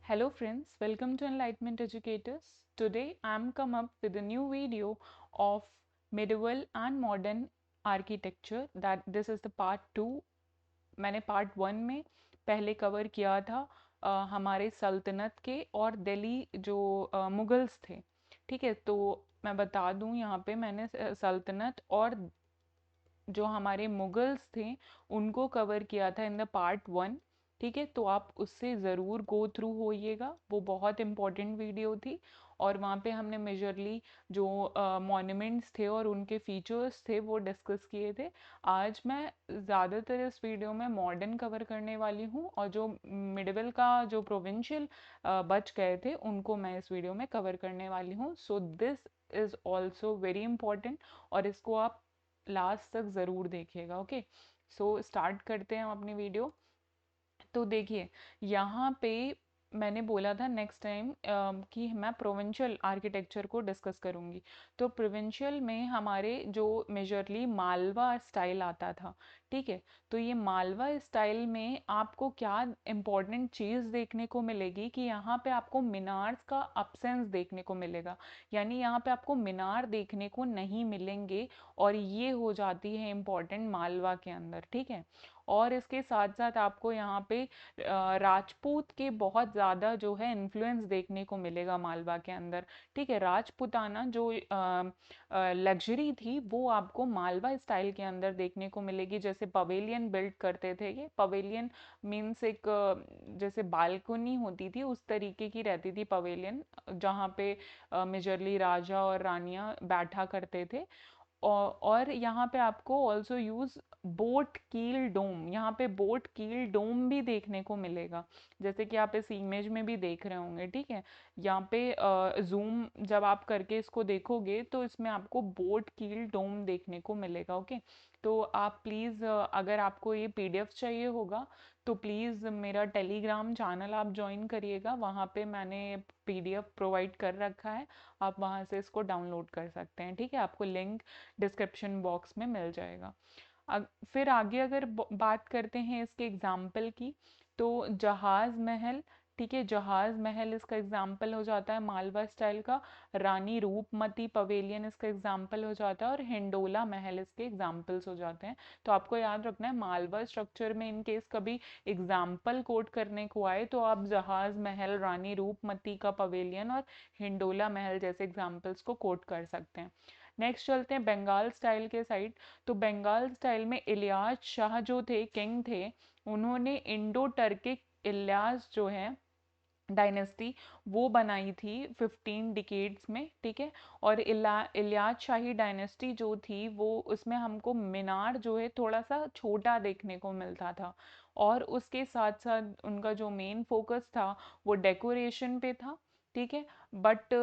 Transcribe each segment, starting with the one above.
Hello friends, welcome to Enlightenment Educators. Today I am come up with a new video of medieval and modern architecture that this is the part 2. मैंने part 1 में पहले cover किया था हमारे सल्तनत के और दिल्ली जो मुगल्स थे। ठीक है, तो मैं बता दूं यहाँ पे मैंने सल्तनत और जो हमारे मुगल्स थे उनको कवर किया था इन द पार्ट 1। ठीक है, तो आप उससे ज़रूर गो थ्रू होइएगा, वो बहुत इम्पोर्टेंट वीडियो थी। और वहाँ पे हमने मेजरली जो मॉन्यूमेंट्स थे और उनके फीचर्स थे वो डिस्कस किए थे। आज मैं ज़्यादातर इस वीडियो में मॉडर्न कवर करने वाली हूँ और जो मिडिवल का जो प्रोविंशियल बच गए थे उनको मैं इस वीडियो में कवर करने वाली हूँ। So this is also very important और इसको आप लास्ट तक ज़रूर देखिएगा। ओके, सो स्टार्ट करते हैं हम अपनी वीडियो। तो देखिए यहाँ पे मैंने बोला था नेक्स्ट टाइम कि मैं प्रोविंशियल आर्किटेक्चर को डिस्कस करूँगी। तो प्रोविंशियल में हमारे जो मेजरली मालवा स्टाइल आता था। ठीक है, तो ये मालवा स्टाइल में आपको क्या इम्पोर्टेंट चीज़ देखने को मिलेगी कि यहाँ पे आपको मीनार्स का अब्सेंस देखने को मिलेगा। यानी यहाँ पे आपको मीनार देखने को नहीं मिलेंगे और ये हो जाती है इम्पोर्टेंट मालवा के अंदर। ठीक है, और इसके साथ साथ आपको यहाँ पे राजपूत के बहुत ज़्यादा जो है इन्फ्लुएंस देखने को मिलेगा मालवा के अंदर। ठीक है, राजपूताना जो लग्जरी थी वो आपको मालवा स्टाइल के अंदर देखने को मिलेगी। जैसे पवेलियन बिल्ड करते थे, ये पवेलियन मीन्स एक जैसे बालकनी होती थी उस तरीके की रहती थी पवेलियन, जहाँ पे मेजरली राजा और रानियां बैठा करते थे। और यहाँ पे आपको ऑल्सो यूज बोट कील डोम, यहाँ पे बोट कील डोम भी देखने को मिलेगा, जैसे कि आप इस इमेज में भी देख रहे होंगे। ठीक है, यहाँ पे जूम जब आप करके इसको देखोगे तो इसमें आपको बोट कील डोम देखने को मिलेगा। ओके, तो आप प्लीज़ अगर आपको ये पीडीएफ चाहिए होगा तो प्लीज़ मेरा टेलीग्राम चैनल आप ज्वाइन करिएगा, वहाँ पे मैंने पीडीएफ प्रोवाइड कर रखा है, आप वहाँ से इसको डाउनलोड कर सकते हैं। ठीक है, आपको लिंक डिस्क्रिप्शन बॉक्स में मिल जाएगा। फिर आगे अगर बात करते हैं इसके एग्जाम्पल की, तो जहाज महल। ठीक है, जहाज महल इसका एग्जाम्पल हो जाता है मालवा स्टाइल का। रानी रूपमती पवेलियन इसका एग्जाम्पल हो जाता है और हिंडोला महल इसके एग्जाम्पल्स हो जाते हैं। तो आपको याद रखना है मालवा स्ट्रक्चर में इन केस कभी एग्जाम्पल कोट करने को आए तो आप जहाज महल, रानी रूपमती का पवेलियन और हिंडोला महल जैसे एग्जाम्पल्स को कोट कर सकते हैं। नेक्स्ट चलते हैं बंगाल स्टाइल के साइड। तो बंगाल स्टाइल में इलियास शाह जो थे, किंग थे, उन्होंने इंडो टर्किक इलियास जो है डायनेस्टी वो बनाई थी 15 डिकेड्स में। ठीक है, और इलियास शाही डायनेस्टी जो थी वो उसमें हमको मीनार जो है थोड़ा सा छोटा देखने को मिलता था और उसके साथ साथ उनका जो मेन फोकस था वो डेकोरेशन पे था। ठीक है, बट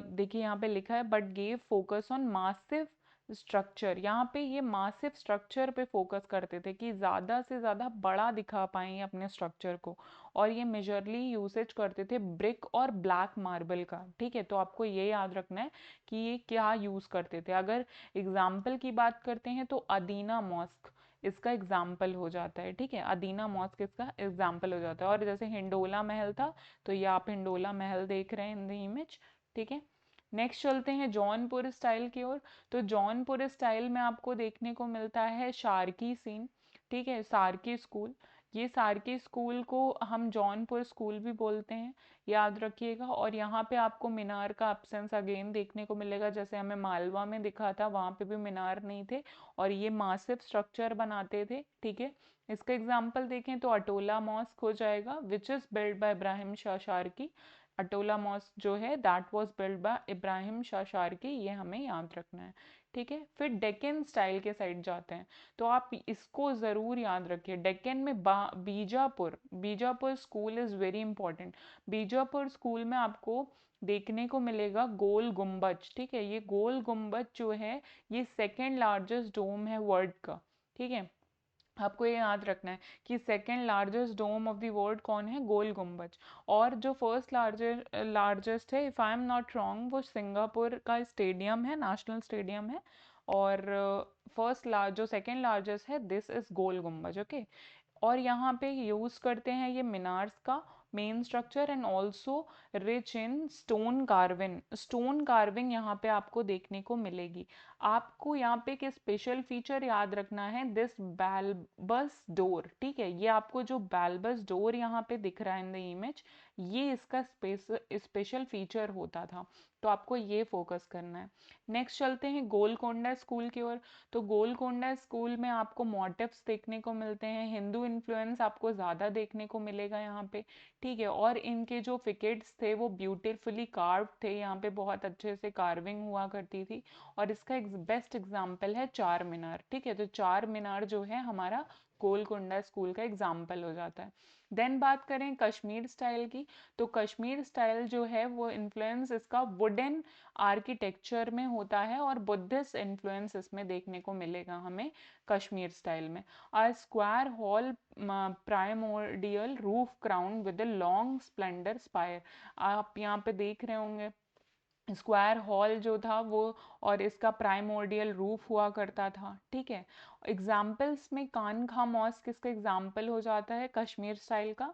देखिए यहाँ पे लिखा है but gave focus on massive structure. यहाँ पे ये मासिव स्ट्रक्चर पे फोकस करते थे कि ज़्यादा से ज़्यादा बड़ा दिखा पाएँ अपने स्ट्रक्चर को, और ये मेजरली यूसेज करते थे ब्रिक और ब्लैक मार्बल का। ठीक है, तो आपको ये याद रखना है कि ये क्या यूज़ करते थे। अगर एग्जाम्पल की बात करते हैं तो अदीना मॉस्क इसका एग्जाम्पल हो जाता है। ठीक है, अदीना मॉस्क इसका एग्जाम्पल हो जाता है। और जैसे हिंडोला महल था तो ये आप हिंडोला महल देख रहे हैं इन द इमेज। ठीक है, नेक्स्ट चलते हैं जौनपुर स्टाइल की ओर। तो जौनपुर स्टाइल में आपको देखने को मिलता है शार्की सीन। ठीक है, सार्की स्कूल, ये सार्की स्कूल को हम जौनपुर स्कूल भी बोलते हैं, याद रखिएगा। और यहाँ पे आपको मीनार का एब्सेंस अगेन देखने को मिलेगा, जैसे हमें मालवा में दिखा था वहाँ पे भी मीनार नहीं थे और ये मासिव स्ट्रक्चर बनाते थे। ठीक है, इसका एग्जाम्पल देखें तो अटोला मॉस्क हो जाएगा which is build by Ibrahim Shah Sharqi. Atala mosque जो है that was build by Ibrahim Shah Sharqi, ये हमें याद रखना है। ठीक है, फिर डेक्कन स्टाइल के साइड जाते हैं तो आप इसको ज़रूर याद रखिए। डेक्कन में Bijapur, Bijapur school is very important. Bijapur school में आपको देखने को मिलेगा गोल गुम्बज। ठीक है, ये गोल गुम्बज जो है ये सेकेंड लार्जेस्ट डोम है वर्ल्ड का। ठीक है, आपको ये याद रखना है कि second largest dome of the world कौन है, गोल गुम्बज। और जो फर्स्ट लार्जेस्ट है if I am not wrong वो सिंगापुर का स्टेडियम है, नेशनल स्टेडियम है। और जो सेकेंड लार्जेस्ट है this is Gol Gumbaz. Okay, और यहाँ पे यूज़ करते हैं ये मीनार्स का main structure and also rich in stone carving यहाँ पे आपको देखने को मिलेगी। आपको यहाँ पे एक स्पेशल फीचर याद रखना है, दिस बैल्बस डोर, ठीक है, ये आपको जो बैल्बस डोर यहाँ पे दिख रहा है इन द इमेज, ये इसका स्पेशल फीचर होता था, तो आपको ये फोकस करना है। नेक्स्ट चलते हैं गोलकोंडा स्कूल की ओर। तो गोलकोंडा स्कूल में आपको मोटिव्स देखने को मिलते हैं, हिंदू इन्फ्लुएंस आपको ज़्यादा देखने को मिलेगा यहाँ पे, ठीक है, और इनके जो फिकेट्स थे वो ब्यूटीफुली कार्व थे, यहाँ पे बहुत अच्छे से कार्विंग हुआ करती थी। और इसका एक बेस्ट एग्जाम्पल है चार मीनार, ठीक है, तो चार मीनार जो है हमारा गोलकोंडा स्कूल का एग्जाम्पल हो जाता है। देन बात करें कश्मीर स्टाइल की, तो कश्मीर स्टाइल जो है वो इन्फ्लुएंस इसका वुडन आर्किटेक्चर में होता है और बुद्धिस्ट इन्फ्लुएंस इसमें देखने को मिलेगा हमें कश्मीर स्टाइल में। A square hall primordial roof crown with a long splendour spire, आप यहाँ पे देख रहे होंगे स्क्वायर हॉल जो था वो, और इसका प्राइमोर्डियल रूफ हुआ करता था, ठीक है। एग्जाम्पल्स में कान खा मॉस्क इसका एग्जाम्पल हो जाता है कश्मीर स्टाइल का।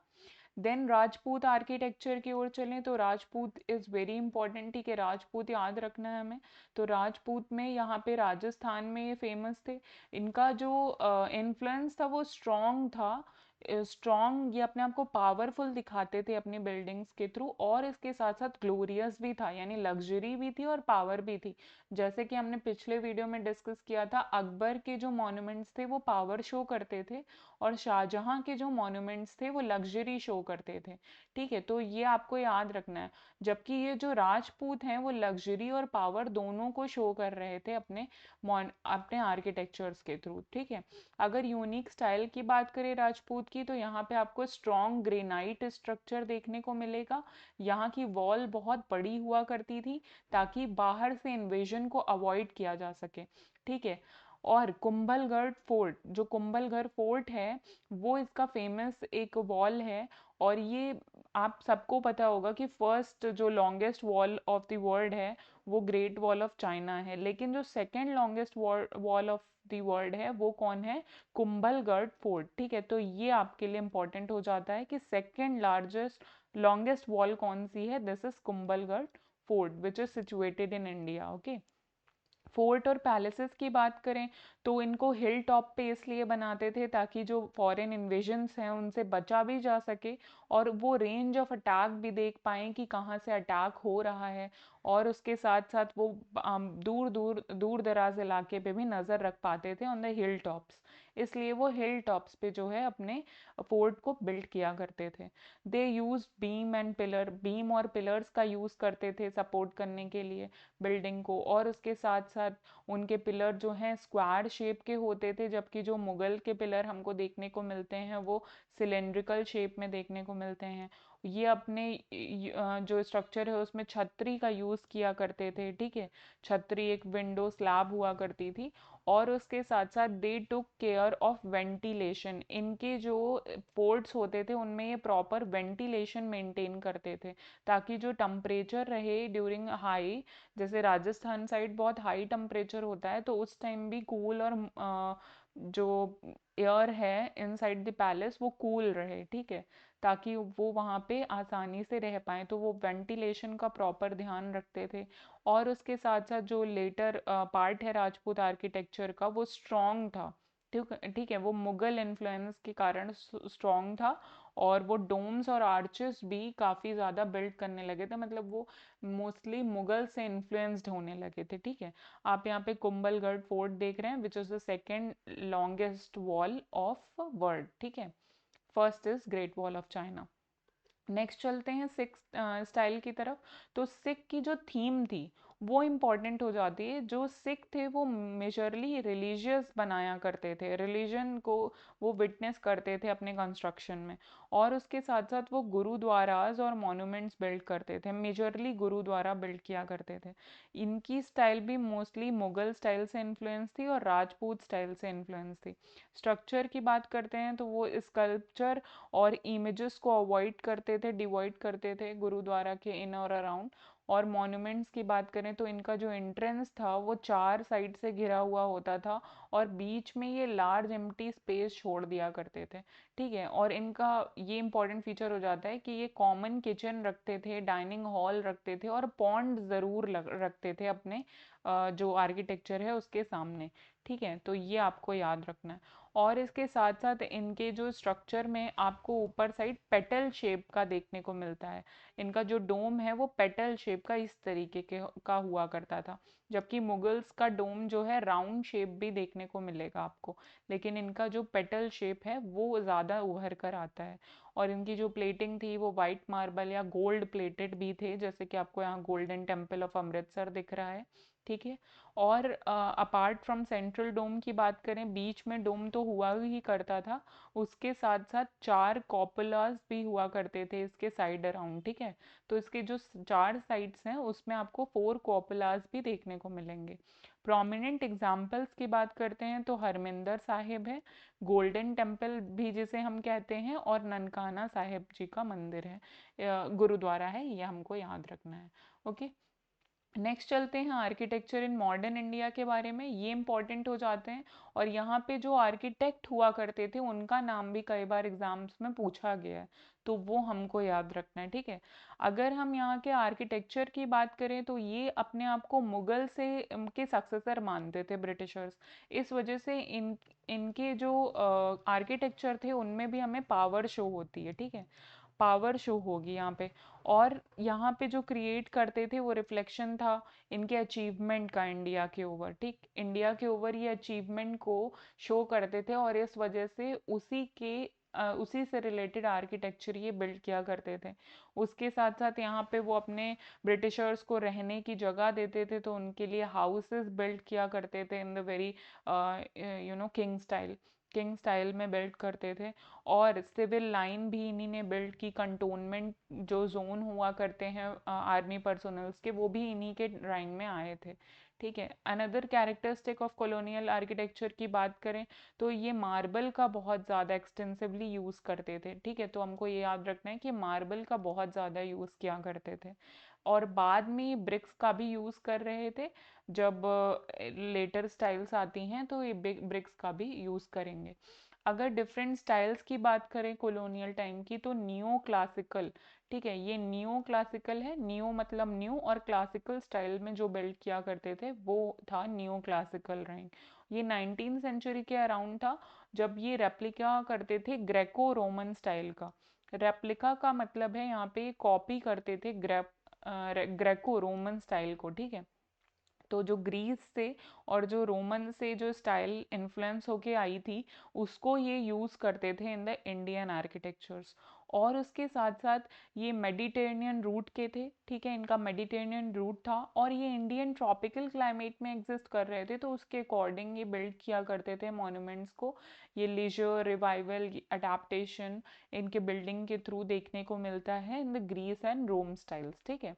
देन राजपूत आर्किटेक्चर की ओर चलें तो राजपूत इज़ वेरी इंपॉर्टेंट, ठीक है, राजपूत याद रखना है हमें। तो राजपूत में यहाँ पे राजस्थान में ये फेमस थे, इनका जो इन्फ्लुएंस था वो स्ट्रॉन्ग था, स्ट्रॉन्ग, ये अपने आप को पावरफुल दिखाते थे अपनी बिल्डिंग्स के थ्रू, और इसके साथ साथ ग्लोरियस भी था, यानी लग्जरी भी थी और पावर भी थी। जैसे कि हमने पिछले वीडियो में डिस्कस किया था, अकबर के जो मॉन्यूमेंट्स थे वो पावर शो करते थे, और शाहजहां के जो मॉन्यूमेंट्स थे वो लग्जरी शो करते थे, ठीक है, तो ये आपको याद रखना है। जबकि ये जो राजपूत हैं वो लग्जरी और पावर दोनों को शो कर रहे थे अपने आर्किटेक्चर्स के थ्रू, ठीक है। अगर यूनिक स्टाइल की बात करें राजपूत की, तो यहाँ पे आपको स्ट्रॉन्ग ग्रेनाइट स्ट्रक्चर देखने को मिलेगा। यहाँ की वॉल बहुत बड़ी हुआ करती थी ताकि बाहर से इन्वेजन को अवॉइड किया जा सके, ठीक है। और कुंभलगढ़ फोर्ट, जो कुंभलगढ़ फोर्ट है वो इसका फेमस एक वॉल है, और ये आप सबको पता होगा कि फर्स्ट जो longest wall of the world है वो ग्रेट वॉल ऑफ चाइना है, लेकिन जो second longest wall of the world है वो कौन है, कुंभलगढ़ फोर्ट, ठीक है। तो ये आपके लिए इंपॉर्टेंट हो जाता है कि सेकेंड लार्जेस्ट लॉन्गेस्ट वॉल कौन सी है, this is Kumbhalgarh fort which is situated in India, okay. Fort और पैलेसेस की बात करें तो इनको हिल टॉप पे इसलिए बनाते थे ताकि जो फॉरेन इन्वेजन्स हैं उनसे बचा भी जा सके, और वो रेंज ऑफ अटैक भी देख पाएँ कि कहाँ से अटैक हो रहा है, और उसके साथ साथ वो दूर दूर दूर दराज इलाके पे भी नज़र रख पाते थे ऑन द हिल टॉप्स, इसलिए वो हिल टॉप्स पे जो है अपने फोर्ट को बिल्ड किया करते थे। They use beam and pillar, beam और पिलर्स का यूज़ करते थे सपोर्ट करने के लिए बिल्डिंग को, और उसके साथ साथ उनके पिलर जो हैं स्क्वायर शेप के होते थे, जबकि जो मुगल के पिलर हमको देखने को मिलते हैं वो सिलेंड्रिकल शेप में देखने को मिलते हैं। ये अपने जो स्ट्रक्चर है उसमें छतरी का यूज़ किया करते थे, ठीक है, छतरी एक विंडो स्लैब हुआ करती थी, और उसके साथ साथ दे टुक केयर ऑफ वेंटिलेशन, इनके जो पोर्ट्स होते थे उनमें ये प्रॉपर वेंटिलेशन मेंटेन करते थे ताकि जो टेम्परेचर रहे ड्यूरिंग हाई, जैसे राजस्थान साइड बहुत हाई टेम्परेचर होता है तो उस टाइम भी कूल और जो एयर है इनसाइड द पैलेस वो कूल रहे, ठीक है, ताकि वो वहाँ पे आसानी से रह पाए, तो वो वेंटिलेशन का प्रॉपर ध्यान रखते थे। और उसके साथ साथ जो लेटर पार्ट है राजपूत आर्किटेक्चर का वो स्ट्रॉन्ग था, ठीक है, वो मुगल इन्फ्लुएंस के कारण स्ट्रॉन्ग था, और वो डोम्स और आर्चेस भी काफ़ी ज़्यादा बिल्ड करने लगे थे, मतलब वो मोस्टली मुगल से इन्फ्लुएंस्ड होने लगे थे, ठीक है। आप यहाँ पे कुंभलगढ़ फोर्ट देख रहे हैं which is the second longest wall of world, ठीक है, first is great wall of China. Next चलते हैं सिख स्टाइल की तरफ। तो सिख की जो थीम थी वो इम्पॉर्टेंट हो जाती है, जो सिख थे वो मेजरली रिलीजियस बनाया करते थे, रिलीजन को वो विटनेस करते थे अपने कंस्ट्रक्शन में, और उसके साथ साथ वो गुरुद्वाराज और मॉन्यूमेंट्स बिल्ड करते थे, मेजरली गुरुद्वारा बिल्ड किया करते थे। इनकी स्टाइल भी मोस्टली मुगल स्टाइल से इन्फ्लुएंस थी और राजपूत स्टाइल से इन्फ्लुएंस थी। स्ट्रक्चर की बात करते हैं तो वो स्कल्पचर और इमेजेस को अवॉइड करते थे, डिवॉइड करते थे गुरुद्वारा के इन और अराउंड, और मॉन्यूमेंट्स की बात करें तो इनका जो एंट्रेंस था वो 4 साइड से घिरा हुआ होता था और बीच में ये लार्ज एम्प्टी स्पेस छोड़ दिया करते थे, ठीक है। और इनका ये इंपॉर्टेंट फीचर हो जाता है कि ये कॉमन किचन रखते थे, डाइनिंग हॉल रखते थे और पॉन्ड ज़रूर रखते थे अपने जो आर्किटेक्चर है उसके सामने, ठीक है। तो ये आपको याद रखना है। और इसके साथ साथ इनके जो स्ट्रक्चर में आपको ऊपर साइड पेटल शेप का देखने को मिलता है। इनका जो डोम है वो पेटल शेप का इस तरीके के का हुआ करता था, जबकि मुगल्स का डोम जो है राउंड शेप भी देखने को मिलेगा आपको, लेकिन इनका जो पेटल शेप है वो ज़्यादा उभर कर आता है। और इनकी जो प्लेटिंग थी वो वाइट मार्बल या गोल्ड प्लेटेड भी थे, जैसे कि आपको यहाँ गोल्डन टेम्पल ऑफ अमृतसर दिख रहा है, ठीक है। और अपार्ट फ्रॉम सेंट्रल डोम की बात करें, बीच में डोम तो हुआ ही करता था, उसके साथ साथ 4 कॉपुलास भी हुआ करते थे इसके साइड अराउंड, ठीक है। तो इसके जो 4 साइड्स हैं उसमें आपको 4 कॉपुलास भी देखने को मिलेंगे। प्रोमिनेंट एग्जाम्पल्स की बात करते हैं तो हरमिंदर साहिब है, गोल्डन टेम्पल भी जिसे हम कहते हैं, और ननकाना साहिब जी का मंदिर है, गुरुद्वारा है, ये हमको याद रखना है। ओके, नेक्स्ट चलते हैं आर्किटेक्चर इन मॉडर्न इंडिया के बारे में, ये इंपॉर्टेंट हो जाते हैं। और यहाँ पे जो आर्किटेक्ट हुआ करते थे उनका नाम भी कई बार एग्जाम्स में पूछा गया है, तो वो हमको याद रखना है, ठीक है। अगर हम यहाँ के आर्किटेक्चर की बात करें तो ये अपने आप को मुगल से के सक्सेसर मानते थे ब्रिटिशर्स, इस वजह से इनके जो आर्किटेक्चर थे उनमें भी हमें पावर शो होती है, ठीक है, पावर शो होगी यहाँ पे। और यहाँ पे जो क्रिएट करते थे वो रिफ्लेक्शन था इनके अचीवमेंट का इंडिया के ओवर, ठीक, इंडिया के ओवर ये अचीवमेंट को शो करते थे, और इस वजह से उसी से रिलेटेड आर्किटेक्चर ये बिल्ड किया करते थे। उसके साथ साथ यहाँ पे वो अपने ब्रिटिशर्स को रहने की जगह देते थे, तो उनके लिए हाउसेस बिल्ड किया करते थे in the very king style में बिल्ड करते थे। और सिविल लाइन भी इन्हीं ने बिल्ड की, कंटोनमेंट जो जोन हुआ करते हैं आर्मी पर्सोनल्स के, वो भी इन्हीं के राइम में आए थे, ठीक है। Another characteristic of colonial architecture की बात करें तो ये मार्बल का बहुत ज़्यादा एक्सटेंसिवली यूज़ करते थे, ठीक है। तो हमको ये याद रखना है कि मार्बल का बहुत ज़्यादा यूज़ किया करते थे, और बाद में ब्रिक्स का भी यूज़ कर रहे थे। जब लेटर स्टाइल्स आती हैं तो ये ब्रिक्स का भी यूज़ करेंगे। अगर डिफरेंट स्टाइल्स की बात करें कॉलोनियल टाइम की तो नियो क्लासिकल, ठीक है, ये नियो क्लासिकल है, नियो मतलब न्यू, और क्लासिकल स्टाइल में जो बिल्ड किया करते थे वो था नियो क्लासिकल रैंक। ये 19th सेंचुरी के अराउंड था जब ये रेप्लिका करते थे ग्रेको रोमन स्टाइल का। रेप्लिका का मतलब है यहाँ पे कॉपी करते थे ग्रेको रोमन स्टाइल को, ठीक है। तो जो ग्रीस से और जो रोमन से जो स्टाइल इन्फ्लुएंस होके आई थी उसको ये यूज़ करते थे इन द इंडियन आर्किटेक्चर्स। और उसके साथ साथ ये मेडिटेरेनियन रूट के थे, ठीक है, इनका मेडिटेरेनियन रूट था, और ये इंडियन ट्रॉपिकल क्लाइमेट में एग्जिस्ट कर रहे थे, तो उसके अकॉर्डिंग ये बिल्ड किया करते थे मॉन्यूमेंट्स को। ये लीजर रिवाइवल अडेप्टेशन इनके बिल्डिंग के थ्रू देखने को मिलता है in the Greece and Rome styles, ठीक है।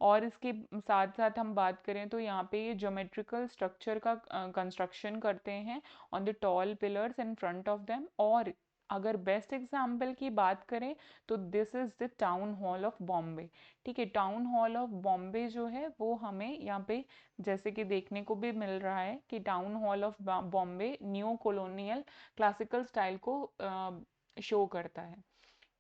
और इसके साथ साथ हम बात करें तो यहाँ पे ये ज्योमेट्रिकल स्ट्रक्चर का कंस्ट्रक्शन करते हैं on the tall pillars in front of them. और अगर बेस्ट एग्जाम्पल की बात करें तो this is the town hall of Bombay, ठीक है। टाउन हॉल ऑफ बॉम्बे जो है वो हमें यहाँ पे जैसे कि देखने को भी मिल रहा है कि town hall of Bombay new colonial classical style को शो करता है।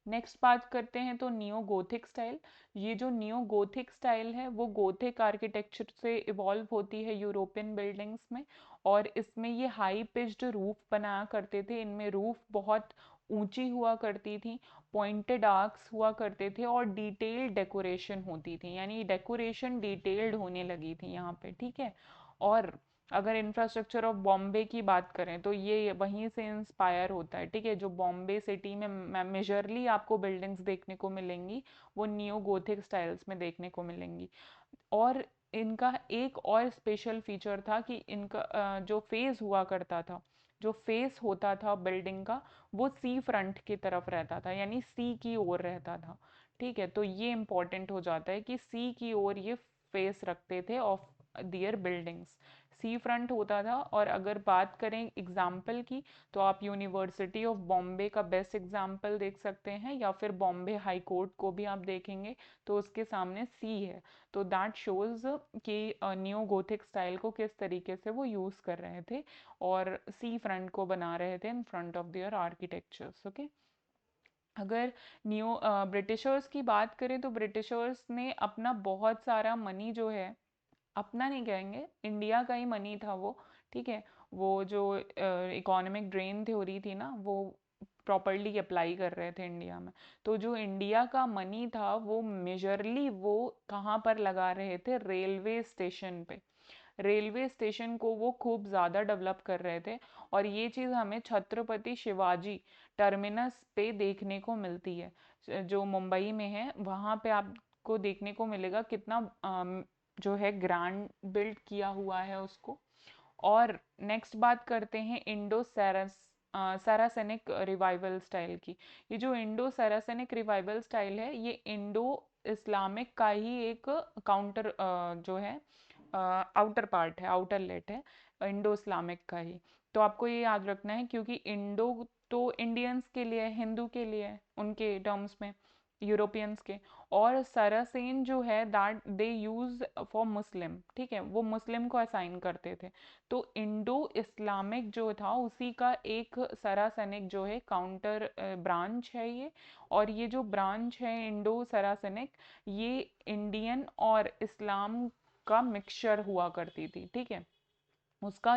नेक्स्ट बात करते हैं तो नियो गोथिक स्टाइल। ये जो नियो गोथिक स्टाइल है वो गोथिक आर्किटेक्चर से इवॉल्व होती है यूरोपियन बिल्डिंग्स में, और इसमें ये हाई पिच्ड रूफ बनाया करते थे, इनमें रूफ बहुत ऊंची हुआ करती थी, पॉइंटेड आर्क्स हुआ करते थे, और डिटेल्ड डेकोरेशन होती थी, यानी डेकोरेशन डिटेल्ड होने लगी थी यहाँ पे, ठीक है। और अगर इंफ्रास्ट्रक्चर ऑफ बॉम्बे की बात करें तो ये वहीं से इंस्पायर होता है, ठीक है। जो बॉम्बे सिटी में मेजरली आपको बिल्डिंग्स देखने को मिलेंगी वो नियो गोथिक स्टाइल्स में देखने को मिलेंगी। और इनका एक और स्पेशल फीचर था कि इनका जो फेस हुआ करता था, जो फेस होता था बिल्डिंग का, वो सी फ्रंट की तरफ रहता था, यानी सी की ओर रहता था, ठीक है। तो ये इम्पोर्टेंट हो जाता है कि सी की ओर ये फेस रखते थे of their buildings. Sea front होता था। और अगर बात करें एग्जाम्पल की, तो आप यूनिवर्सिटी ऑफ बॉम्बे का बेस्ट एग्जाम्पल देख सकते हैं, या फिर बॉम्बे हाई कोर्ट को भी आप देखेंगे तो उसके सामने सी है। तो दैट शोज कि न्यू गोथिक स्टाइल को किस तरीके से वो यूज़ कर रहे थे और सी फ्रंट को बना रहे थे in front of their architectures. Okay, अगर न्यू ब्रिटिशर्स की बात करें तो ब्रिटिशर्स ने अपना बहुत सारा मनी जो है, अपना नहीं कहेंगे, इंडिया का ही मनी था वो, ठीक है, वो जो इकोनॉमिक ड्रेन थ्योरी थी ना, वो प्रॉपरली अप्लाई कर रहे थे इंडिया में। तो जो इंडिया का मनी था वो मेजरली वो कहाँ पर लगा रहे थे, रेलवे स्टेशन पे। रेलवे स्टेशन को वो खूब ज़्यादा डेवलप कर रहे थे। और ये चीज़ हमें छत्रपति शिवाजी टर्मिनस पे देखने को मिलती है, जो मुंबई में है, वहाँ पे आपको देखने को मिलेगा कितना जो है ग्रैंड बिल्ड किया हुआ है उसको। और नेक्स्ट बात करते हैं इंडो सैरासेनिक रिवाइवल स्टाइल की। ये जो इंडो सैरासेनिक रिवाइवल स्टाइल है, ये इंडो इस्लामिक का ही एक काउंटर जो है आउटर पार्ट है, आउटर लेट है, इंडो इस्लामिक का ही। तो आपको ये याद रखना है, क्योंकि इंडो तो इंडियंस के लिए, हिंदू के लिए, उनके टर्म्स में, यूरोपियंस के। और सरासेन जो है that they use for Muslim, ठीक है, वो मुस्लिम को असाइन करते थे। तो इंडो इस्लामिक जो था उसी का एक सरासनिक जो है काउंटर ब्रांच है ये। और ये जो ब्रांच है इंडो सरासनिक, ये इंडियन और इस्लाम का मिक्सचर हुआ करती थी, ठीक है, उसका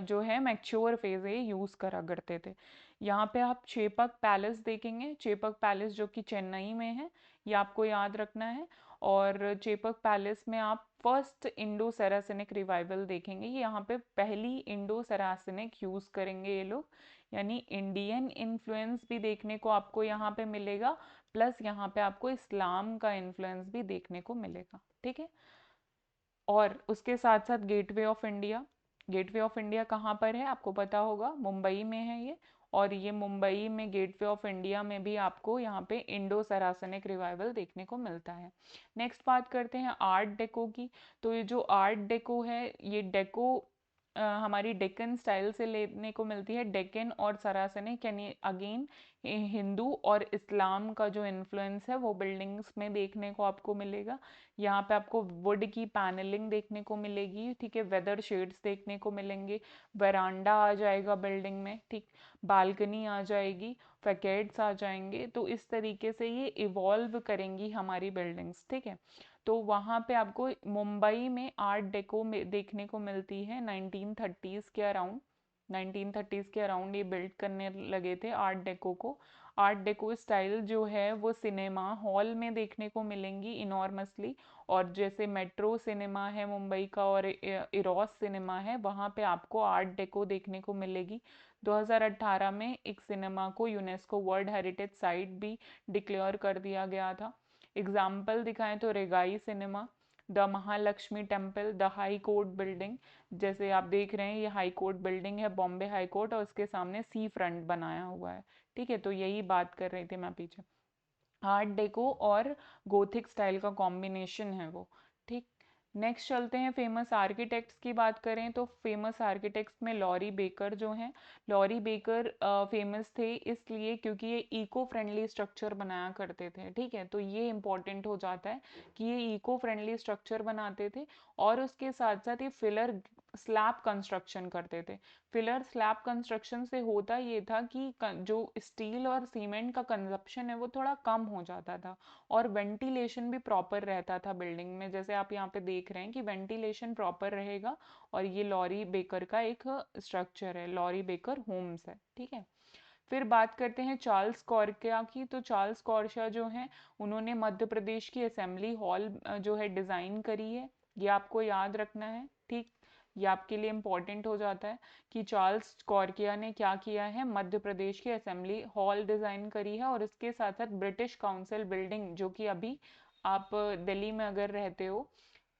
जो है मैच्योर फेज है, यूज करा करते थे। यहाँ पे आप चेपक पैलेस देखेंगे, चेपक पैलेस जो कि चेन्नई में है, ये आपको याद रखना है। और चेपक पैलेस में आप फर्स्ट इंडो सरासनिक रिवाइवल देखेंगे, यहाँ पे पहली इंडो सरासनिक यूज करेंगे ये लोग, यानी इंडियन इन्फ्लुएंस भी देखने को आपको यहाँ पे मिलेगा, प्लस यहाँ पे आपको इस्लाम का इन्फ्लुएंस भी देखने को मिलेगा, ठीक है। और उसके साथ साथ gateway of India, gateway of India कहाँ पर है आपको पता होगा, मुंबई में है ये। और ये मुंबई में गेटवे ऑफ इंडिया में भी आपको यहाँ पे इंडो सरासनिक रिवाइवल देखने को मिलता है। नेक्स्ट बात करते हैं आर्ट डेको की। तो ये जो आर्ट डेको है, ये डेको हमारी डेक्कन स्टाइल से लेने को मिलती है। डेक्कन और सरासनिक यानी अगेन हिंदू और इस्लाम का जो इन्फ्लुएंस है वो बिल्डिंग्स में देखने को आपको मिलेगा। यहाँ पे आपको वुड की पैनलिंग देखने को मिलेगी, ठीक है, वेदर शेड्स देखने को मिलेंगे, वरांडा आ जाएगा बिल्डिंग में, ठीक, बालकनी आ जाएगी, फैकेट्स आ जाएंगे। तो इस तरीके से ये इवॉल्व करेंगी हमारी बिल्डिंग्स, ठीक है। तो वहाँ पे आपको मुंबई में आर्ट डेको में देखने को मिलती है 1930s के अराउंड। 1930s के अराउंड ये बिल्ड करने लगे थे आर्ट डेको को। आर्ट डेको स्टाइल जो है वो सिनेमा हॉल में देखने को मिलेंगी इनॉर्मसली। और जैसे मेट्रो सिनेमा है मुंबई का और इरोस सिनेमा है, वहाँ पे आपको आर्ट डेको देखने को मिलेगी। 2018 में एक सिनेमा को यूनेस्को वर्ल्ड हेरिटेज साइट भी डिक्लेयर कर दिया गया था। एग्जाम्पल दिखाएं तो Regal cinema, the Mahalaxmi temple, the high court building, जैसे आप देख रहे हैं ये हाई कोर्ट बिल्डिंग है, बॉम्बे हाई कोर्ट, और उसके सामने सी फ्रंट बनाया हुआ है, ठीक है। तो यही बात कर रही थी मैं पीछे, आर्ट डेको और गोथिक स्टाइल का कॉम्बिनेशन है वो, ठीक। नेक्स्ट चलते हैं फेमस आर्किटेक्ट्स की बात करें तो फेमस आर्किटेक्ट्स में लॉरी बेकर जो हैं। लॉरी बेकर फेमस थे इसलिए क्योंकि ये इको फ्रेंडली स्ट्रक्चर बनाया करते थे, ठीक है। तो ये इंपॉर्टेंट हो जाता है कि ये इको फ्रेंडली स्ट्रक्चर बनाते थे। और उसके साथ साथ ये फिलर स्लैब कंस्ट्रक्शन करते थे। फिलर स्लैब कंस्ट्रक्शन से होता ये था कि जो स्टील और सीमेंट का कंजप्शन है वो थोड़ा कम हो जाता था, और वेंटिलेशन भी प्रॉपर रहता था बिल्डिंग में, जैसे आप यहाँ पे देख रहे हैं कि वेंटिलेशन प्रॉपर रहेगा। और ये लॉरी बेकर का एक स्ट्रक्चर है, लॉरी बेकर होम्स है, ठीक है। फिर बात करते हैं चार्ल्स कॉर्सिया की। तो चार्ल्स कॉर्सिया जो हैं, उन्होंने मध्य प्रदेश की असेंबली हॉल जो है डिज़ाइन करी है, ये आपको याद रखना है, ठीक। ये आपके लिए इम्पोर्टेंट हो जाता है कि चार्ल्स कॉर्सिया ने क्या किया है, मध्य प्रदेश की असेंबली हॉल डिज़ाइन करी है। और इसके साथ साथ ब्रिटिश काउंसिल बिल्डिंग, जो कि अभी आप दिल्ली में अगर रहते हो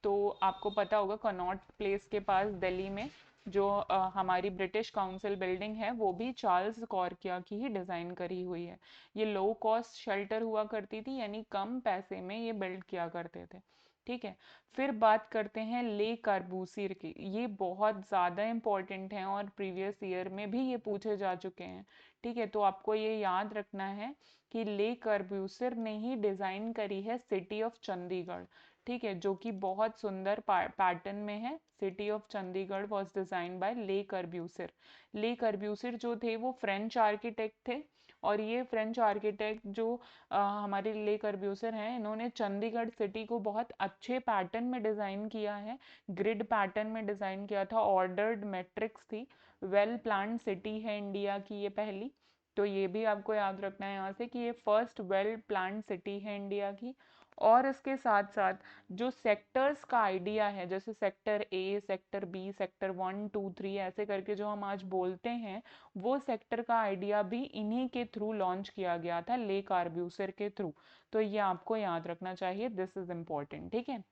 तो आपको पता होगा कनॉट प्लेस के पास दिल्ली में जो हमारी ब्रिटिश काउंसिल बिल्डिंग है वो भी चार्ल्स कॉर्सिया की ही डिज़ाइन करी हुई है। ये लो कॉस्ट शेल्टर हुआ करती थी, यानी कम पैसे में ये बिल्ड किया करते थे। ठीक है। फिर बात करते हैं ले कार्बूसियर की, ये बहुत ज़्यादा इम्पोर्टेंट है और प्रीवियस ईयर में भी ये पूछे जा चुके हैं। ठीक है, तो आपको ये याद रखना है कि ले कार्ब्यूसियर ने ही डिज़ाइन करी है सिटी ऑफ चंडीगढ़। ठीक है, जो कि बहुत सुंदर पैटर्न में है। City of Chandigarh was design by ले कार्ब्यूसियर। ले कार्ब्यूसियर जो थे वो फ्रेंच आर्किटेक्ट थे, और ये फ्रेंच आर्किटेक्ट जो हमारे ले कर्ब्यूसर हैं, इन्होंने चंडीगढ़ सिटी को बहुत अच्छे पैटर्न में डिज़ाइन किया है। ग्रिड पैटर्न में डिज़ाइन किया था, ऑर्डर्ड मैट्रिक्स थी, वेल प्लान्ड सिटी है इंडिया की ये पहली। तो ये भी आपको याद रखना है यहाँ से कि ये फर्स्ट वेल प्लान्ड सिटी है इंडिया की। और इसके साथ साथ जो सेक्टर्स का आइडिया है, जैसे sector A, sector B, sector 1 2 3 ऐसे करके जो हम आज बोलते हैं, वो सेक्टर का आइडिया भी इन्हीं के थ्रू लॉन्च किया गया था, ले कार्ब्यूसर के थ्रू। तो ये आपको याद रखना चाहिए, दिस इज इम्पोर्टेंट। ठीक है,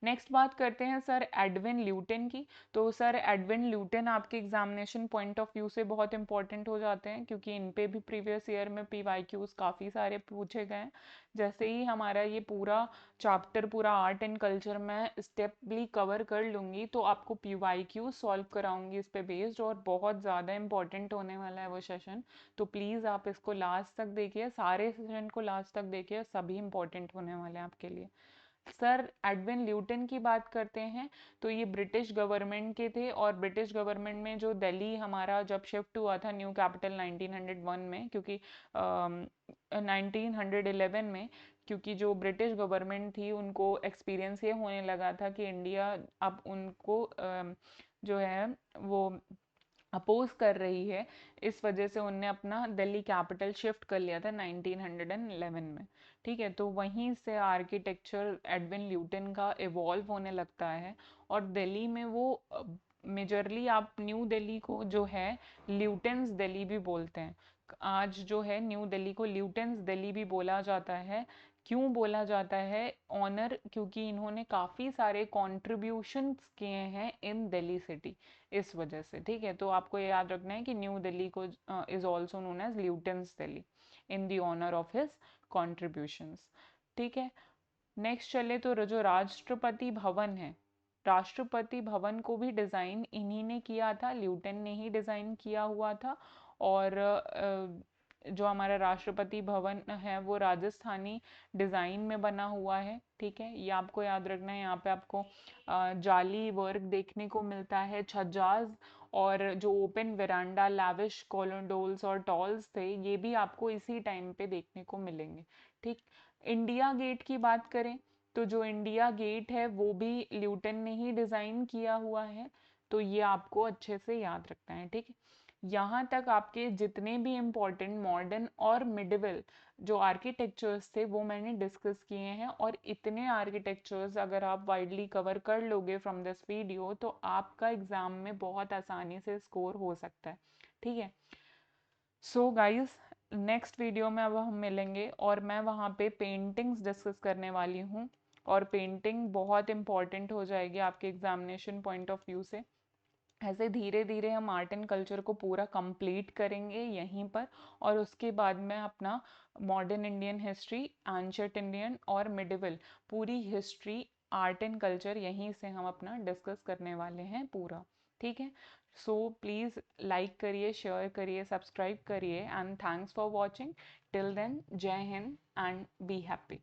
नेक्स्ट बात करते हैं सर एडविन ल्यूटन की। तो सर एडविन ल्यूटन आपके एग्जामिनेशन पॉइंट ऑफ व्यू से बहुत इंपॉर्टेंट हो जाते हैं, क्योंकि इन पे भी प्रीवियस ईयर में PYQs काफ़ी सारे पूछे गए हैं। जैसे ही हमारा ये पूरा चैप्टर पूरा आर्ट एंड कल्चर में स्टेपली कवर कर लूँगी, तो आपको PYQ सॉल्व कराऊंगी इस पे बेस्ड, और बहुत ज़्यादा इंपॉर्टेंट होने वाला है वो सेशन। तो प्लीज़ आप इसको लास्ट तक देखिए, सारे सेशन को लास्ट तक देखिए, सभी इंपॉर्टेंट होने वाले हैं आपके लिए। सर एडविन ल्यूटन की बात करते हैं, तो ये ब्रिटिश गवर्नमेंट के थे, और ब्रिटिश गवर्नमेंट में जो दिल्ली हमारा जब शिफ्ट हुआ था न्यू कैपिटल 1901 में, क्योंकि 1911 में, क्योंकि जो ब्रिटिश गवर्नमेंट थी उनको एक्सपीरियंस ये होने लगा था कि इंडिया अब उनको जो है वो अपोज कर रही है, इस वजह से उनने अपना दिल्ली कैपिटल शिफ्ट कर लिया था 1911 में। ठीक है, तो वहीं से आर्किटेक्चर एडविन ल्यूटन का इवॉल्व होने लगता है, और दिल्ली में वो मेजरली आप न्यू दिल्ली को जो है ल्यूटेंस दिल्ली भी बोलते हैं। आज जो है न्यू दिल्ली को ल्यूटेंस दिल्ली भी बोला जाता है। क्यों बोला जाता है? ऑनर, क्योंकि इन्होंने काफ़ी सारे कॉन्ट्रीब्यूशंस किए हैं इन दिल्ली सिटी, इस वजह से। ठीक है, तो आपको ये याद रखना है कि न्यू दिल्ली को is also known as Lutyens Delhi in the honour of his contributions. ठीक है, नेक्स्ट चले तो जो राष्ट्रपति भवन है, राष्ट्रपति भवन को भी डिज़ाइन इन्हीं ने किया था, ल्यूटन ने ही डिज़ाइन किया हुआ था। और जो हमारा राष्ट्रपति भवन है वो राजस्थानी डिज़ाइन में बना हुआ है। ठीक है, ये आपको याद रखना है। यहाँ पे आपको जाली वर्क देखने को मिलता है, छज्जाज, और जो ओपन वेरांडा, लैविश कॉलोडोल्स और टॉल्स थे, ये भी आपको इसी टाइम पे देखने को मिलेंगे। ठीक, इंडिया गेट की बात करें, तो जो इंडिया गेट है वो भी ल्यूटन ने ही डिज़ाइन किया हुआ है। तो ये आपको अच्छे से याद रखना है। ठीक है, यहाँ तक आपके जितने भी इम्पोर्टेंट मॉडर्न और मिडिवल जो आर्किटेक्चर्स थे वो मैंने डिस्कस किए हैं, और इतने आर्किटेक्चर्स अगर आप वाइडली कवर कर लोगे फ्रॉम दिस वीडियो, तो आपका एग्ज़ाम में बहुत आसानी से स्कोर हो सकता है। ठीक है, सो गाइस, नेक्स्ट वीडियो में अब हम मिलेंगे, और मैं वहाँ पे पेंटिंग्स डिस्कस करने वाली हूँ, और पेंटिंग बहुत इंपॉर्टेंट हो जाएगी आपके एग्जामिनेशन पॉइंट ऑफ व्यू से। ऐसे धीरे धीरे हम आर्ट एंड कल्चर को पूरा कंप्लीट करेंगे यहीं पर, और उसके बाद में अपना modern Indian history, ancient Indian और मिडिवल पूरी हिस्ट्री, आर्ट एंड कल्चर यहीं से हम अपना डिस्कस करने वाले हैं पूरा। ठीक है, सो प्लीज़ लाइक करिए, शेयर करिए, सब्सक्राइब करिए, and thanks for watching. Till then, जय हिंद एंड बी हैप्पी।